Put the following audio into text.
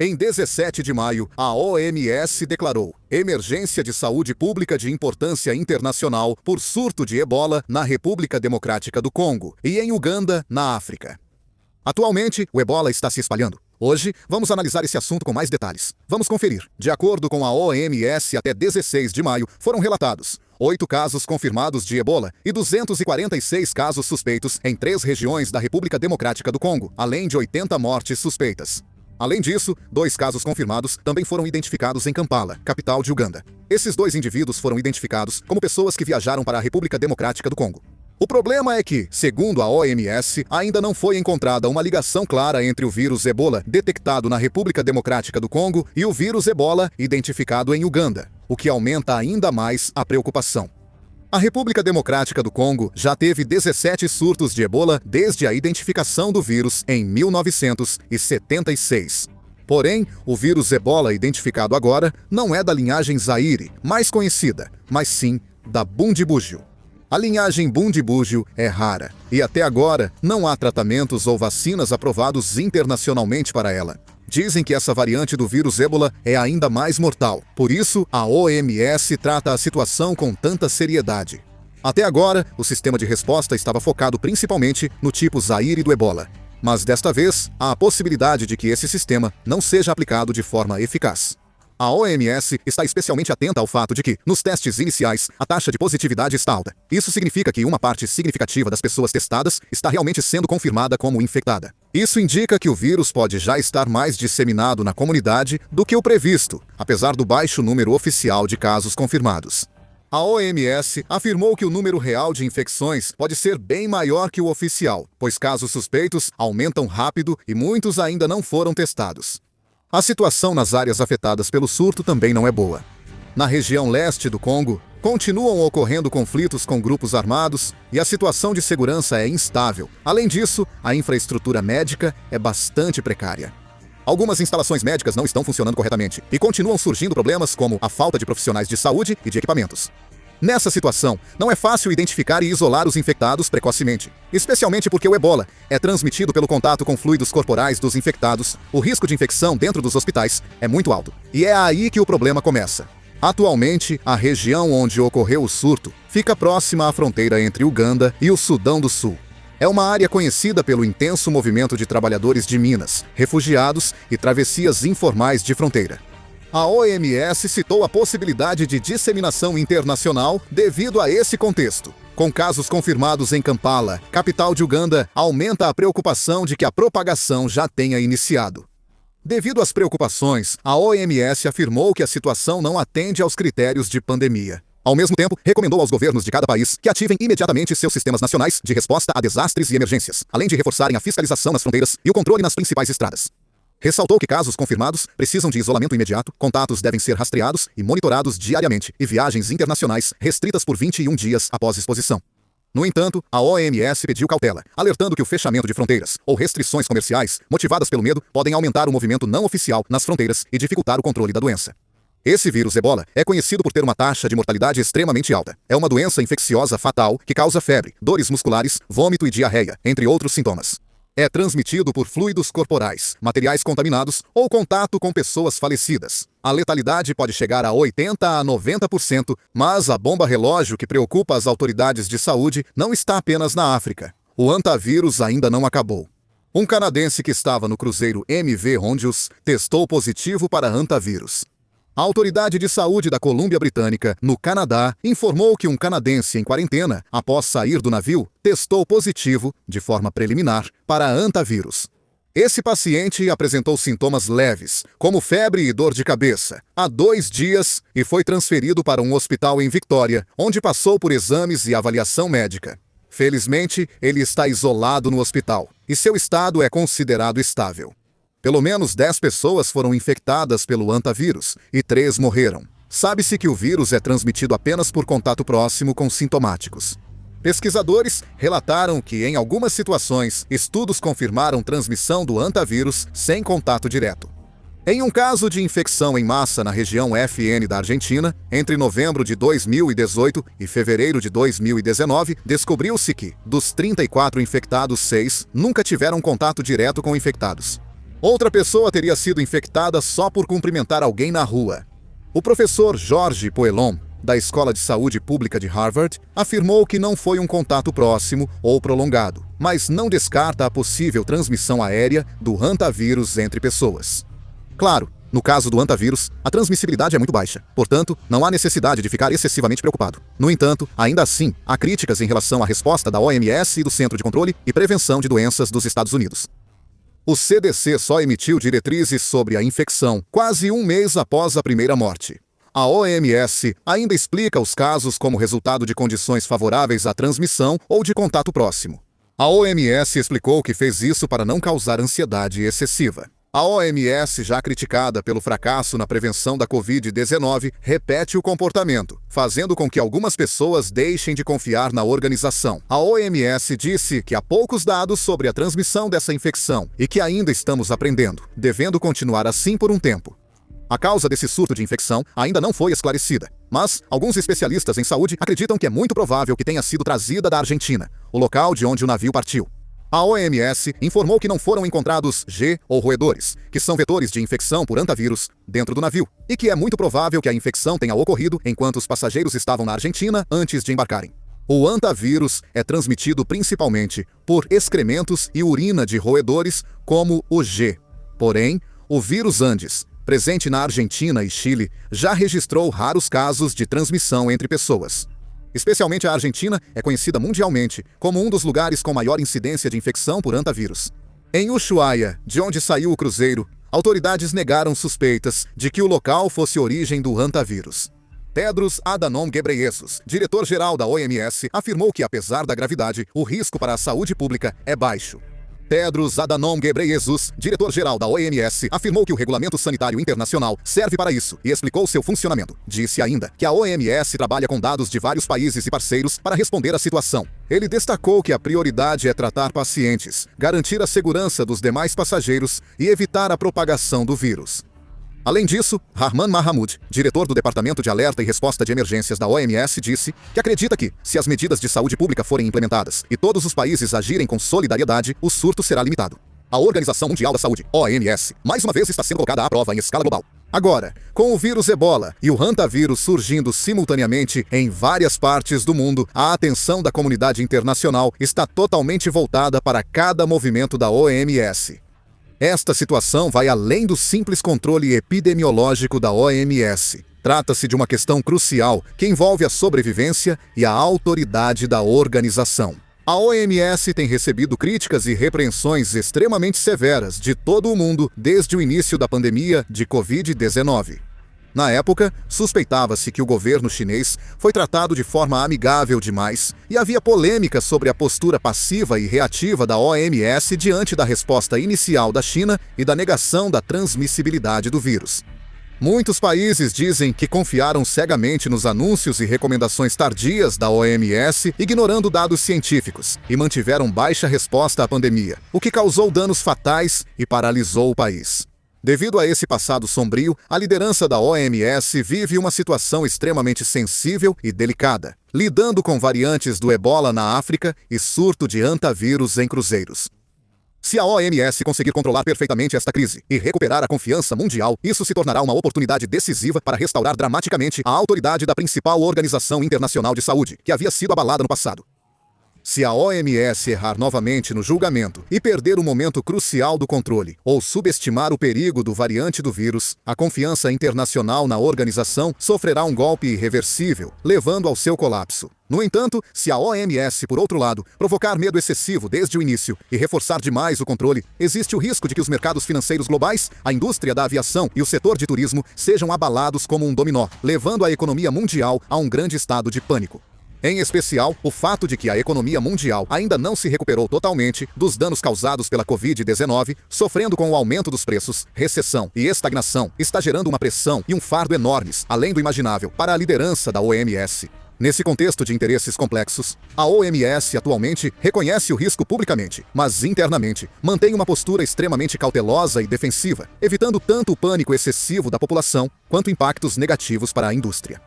Em 17 de maio, a OMS declarou emergência de saúde pública de importância internacional por surto de ebola na República Democrática do Congo e em Uganda, na África. Atualmente, o ebola está se espalhando. Hoje, vamos analisar esse assunto com mais detalhes. Vamos conferir. De acordo com a OMS, até 16 de maio, foram relatados 8 casos confirmados de ebola e 246 casos suspeitos em 3 regiões da República Democrática do Congo, além de 80 mortes suspeitas. Além disso, 2 casos confirmados também foram identificados em Kampala, capital de Uganda. Esses 2 indivíduos foram identificados como pessoas que viajaram para a República Democrática do Congo. O problema é que, segundo a OMS, ainda não foi encontrada uma ligação clara entre o vírus ebola detectado na República Democrática do Congo e o vírus ebola identificado em Uganda, o que aumenta ainda mais a preocupação. A República Democrática do Congo já teve 17 surtos de ebola desde a identificação do vírus em 1976. Porém, o vírus ebola identificado agora não é da linhagem Zaire, mais conhecida, mas sim da Bundibugyo. A linhagem Bundibugyo é rara e até agora não há tratamentos ou vacinas aprovados internacionalmente para ela. Dizem que essa variante do vírus ebola é ainda mais mortal. Por isso, a OMS trata a situação com tanta seriedade. Até agora, o sistema de resposta estava focado principalmente no tipo Zaire do ebola. Mas desta vez, há a possibilidade de que esse sistema não seja aplicado de forma eficaz. A OMS está especialmente atenta ao fato de que, nos testes iniciais, a taxa de positividade está alta. Isso significa que uma parte significativa das pessoas testadas está realmente sendo confirmada como infectada. Isso indica que o vírus pode já estar mais disseminado na comunidade do que o previsto, apesar do baixo número oficial de casos confirmados. A OMS afirmou que o número real de infecções pode ser bem maior que o oficial, pois casos suspeitos aumentam rápido e muitos ainda não foram testados. A situação nas áreas afetadas pelo surto também não é boa. Na região leste do Congo, continuam ocorrendo conflitos com grupos armados e a situação de segurança é instável. Além disso, a infraestrutura médica é bastante precária. Algumas instalações médicas não estão funcionando corretamente e continuam surgindo problemas como a falta de profissionais de saúde e de equipamentos. Nessa situação, não é fácil identificar e isolar os infectados precocemente, especialmente porque o ebola é transmitido pelo contato com fluidos corporais dos infectados. O risco de infecção dentro dos hospitais é muito alto, e é aí que o problema começa. Atualmente, a região onde ocorreu o surto fica próxima à fronteira entre Uganda e o Sudão do Sul. É uma área conhecida pelo intenso movimento de trabalhadores de minas, refugiados e travessias informais de fronteira. A OMS citou a possibilidade de disseminação internacional devido a esse contexto. Com casos confirmados em Kampala, capital de Uganda, aumenta a preocupação de que a propagação já tenha iniciado. Devido às preocupações, a OMS afirmou que a situação não atende aos critérios de pandemia. Ao mesmo tempo, recomendou aos governos de cada país que ativem imediatamente seus sistemas nacionais de resposta a desastres e emergências, além de reforçarem a fiscalização nas fronteiras e o controle nas principais estradas. Ressaltou que casos confirmados precisam de isolamento imediato, contatos devem ser rastreados e monitorados diariamente e viagens internacionais restritas por 21 dias após exposição. No entanto, a OMS pediu cautela, alertando que o fechamento de fronteiras ou restrições comerciais, motivadas pelo medo, podem aumentar o movimento não oficial nas fronteiras e dificultar o controle da doença. Esse vírus ebola é conhecido por ter uma taxa de mortalidade extremamente alta. É uma doença infecciosa fatal que causa febre, dores musculares, vômito e diarreia, entre outros sintomas. É transmitido por fluidos corporais, materiais contaminados ou contato com pessoas falecidas. A letalidade pode chegar a 80% a 90%, mas a bomba relógio que preocupa as autoridades de saúde não está apenas na África. O hantavírus ainda não acabou. Um canadense que estava no cruzeiro MV Hondius testou positivo para hantavírus. A Autoridade de Saúde da Colômbia Britânica, no Canadá, informou que um canadense em quarentena, após sair do navio, testou positivo, de forma preliminar, para hantavírus. Esse paciente apresentou sintomas leves, como febre e dor de cabeça, há 2 dias e foi transferido para um hospital em Victoria, onde passou por exames e avaliação médica. Felizmente, ele está isolado no hospital e seu estado é considerado estável. Pelo menos 10 pessoas foram infectadas pelo hantavírus e 3 morreram. Sabe-se que o vírus é transmitido apenas por contato próximo com sintomáticos. Pesquisadores relataram que, em algumas situações, estudos confirmaram transmissão do hantavírus sem contato direto. Em um caso de infecção em massa na região FN da Argentina, entre novembro de 2018 e fevereiro de 2019, descobriu-se que, dos 34 infectados, 6 nunca tiveram contato direto com infectados. Outra pessoa teria sido infectada só por cumprimentar alguém na rua. O professor George Poelon, da Escola de Saúde Pública de Harvard, afirmou que não foi um contato próximo ou prolongado, mas não descarta a possível transmissão aérea do hantavírus entre pessoas. Claro, no caso do hantavírus, a transmissibilidade é muito baixa, portanto, não há necessidade de ficar excessivamente preocupado. No entanto, ainda assim, há críticas em relação à resposta da OMS e do Centro de Controle e Prevenção de Doenças dos Estados Unidos. O CDC só emitiu diretrizes sobre a infecção quase um mês após a primeira morte. A OMS ainda explica os casos como resultado de condições favoráveis à transmissão ou de contato próximo. A OMS explicou que fez isso para não causar ansiedade excessiva. A OMS, já criticada pelo fracasso na prevenção da Covid-19, repete o comportamento, fazendo com que algumas pessoas deixem de confiar na organização. A OMS disse que há poucos dados sobre a transmissão dessa infecção e que ainda estamos aprendendo, devendo continuar assim por um tempo. A causa desse surto de infecção ainda não foi esclarecida, mas alguns especialistas em saúde acreditam que é muito provável que tenha sido trazida da Argentina, o local de onde o navio partiu. A OMS informou que não foram encontrados G ou roedores, que são vetores de infecção por hantavírus, dentro do navio, e que é muito provável que a infecção tenha ocorrido enquanto os passageiros estavam na Argentina antes de embarcarem. O hantavírus é transmitido principalmente por excrementos e urina de roedores, como o G. Porém, o vírus Andes, presente na Argentina e Chile, já registrou raros casos de transmissão entre pessoas. Especialmente a Argentina é conhecida mundialmente como um dos lugares com maior incidência de infecção por hantavírus. Em Ushuaia, de onde saiu o cruzeiro, autoridades negaram suspeitas de que o local fosse origem do hantavírus. Tedros Adhanom Ghebreyesus, diretor-geral da OMS, afirmou que, apesar da gravidade, o risco para a saúde pública é baixo. Tedros Adhanom Ghebreyesus, diretor-geral da OMS, afirmou que o Regulamento Sanitário Internacional serve para isso e explicou seu funcionamento. Disse ainda que a OMS trabalha com dados de vários países e parceiros para responder à situação. Ele destacou que a prioridade é tratar pacientes, garantir a segurança dos demais passageiros e evitar a propagação do vírus. Além disso, Rahman Mahmoud, diretor do Departamento de Alerta e Resposta de Emergências da OMS, disse que acredita que, se as medidas de saúde pública forem implementadas e todos os países agirem com solidariedade, o surto será limitado. A Organização Mundial da Saúde, OMS, mais uma vez está sendo colocada à prova em escala global. Agora, com o vírus Ebola e o hantavírus surgindo simultaneamente em várias partes do mundo, a atenção da comunidade internacional está totalmente voltada para cada movimento da OMS. Esta situação vai além do simples controle epidemiológico da OMS. Trata-se de uma questão crucial que envolve a sobrevivência e a autoridade da organização. A OMS tem recebido críticas e repreensões extremamente severas de todo o mundo desde o início da pandemia de Covid-19. Na época, suspeitava-se que o governo chinês foi tratado de forma amigável demais e havia polêmica sobre a postura passiva e reativa da OMS diante da resposta inicial da China e da negação da transmissibilidade do vírus. Muitos países dizem que confiaram cegamente nos anúncios e recomendações tardias da OMS, ignorando dados científicos, e mantiveram baixa resposta à pandemia, o que causou danos fatais e paralisou o país. Devido a esse passado sombrio, a liderança da OMS vive uma situação extremamente sensível e delicada, lidando com variantes do Ebola na África e surto de hantavírus em cruzeiros. Se a OMS conseguir controlar perfeitamente esta crise e recuperar a confiança mundial, isso se tornará uma oportunidade decisiva para restaurar dramaticamente a autoridade da principal organização internacional de saúde, que havia sido abalada no passado. Se a OMS errar novamente no julgamento e perder o momento crucial do controle, ou subestimar o perigo do variante do vírus, a confiança internacional na organização sofrerá um golpe irreversível, levando ao seu colapso. No entanto, se a OMS, por outro lado, provocar medo excessivo desde o início e reforçar demais o controle, existe o risco de que os mercados financeiros globais, a indústria da aviação e o setor de turismo sejam abalados como um dominó, levando a economia mundial a um grande estado de pânico. Em especial, o fato de que a economia mundial ainda não se recuperou totalmente dos danos causados pela Covid-19, sofrendo com o aumento dos preços, recessão e estagnação, está gerando uma pressão e um fardo enormes, além do imaginável, para a liderança da OMS. Nesse contexto de interesses complexos, a OMS atualmente reconhece o risco publicamente, mas internamente mantém uma postura extremamente cautelosa e defensiva, evitando tanto o pânico excessivo da população quanto impactos negativos para a indústria.